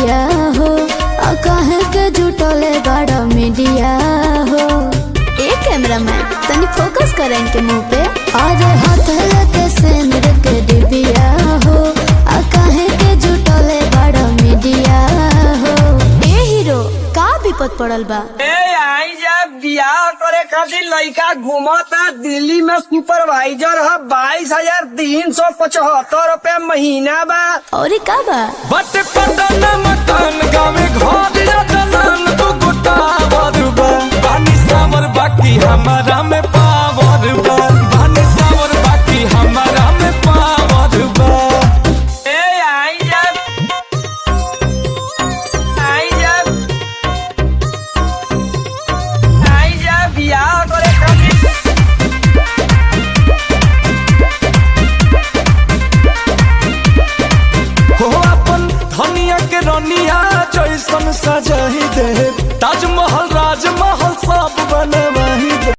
डिबिया हो कहे के जुटले बड़ा मीडिया हो। ए कैमरामैन तनी फोकस करें इनके मुंह पे। अरे हाथ लेके सिंदूर के डिबिया हो कहे के जुटले बड़ा मीडिया हो। ए हीरो का विपद पड़ल बा? बियाह करे खातिर लड़का घूमता दिल्ली में सुपरवाइजर है 22,375 रुपए महीना बा। और का बा? बट पटन मकान गावे घर या दलान तू गोटा बरबा बानी सावर बाकी हमारा में पावर बा बानी सावर बाकी हमारा में पावर बा। बियाह करे खातिर हो अपन धनिया के रनिया जैसन सजाही दे ताजमहल राजमहल सब बनवाही दे।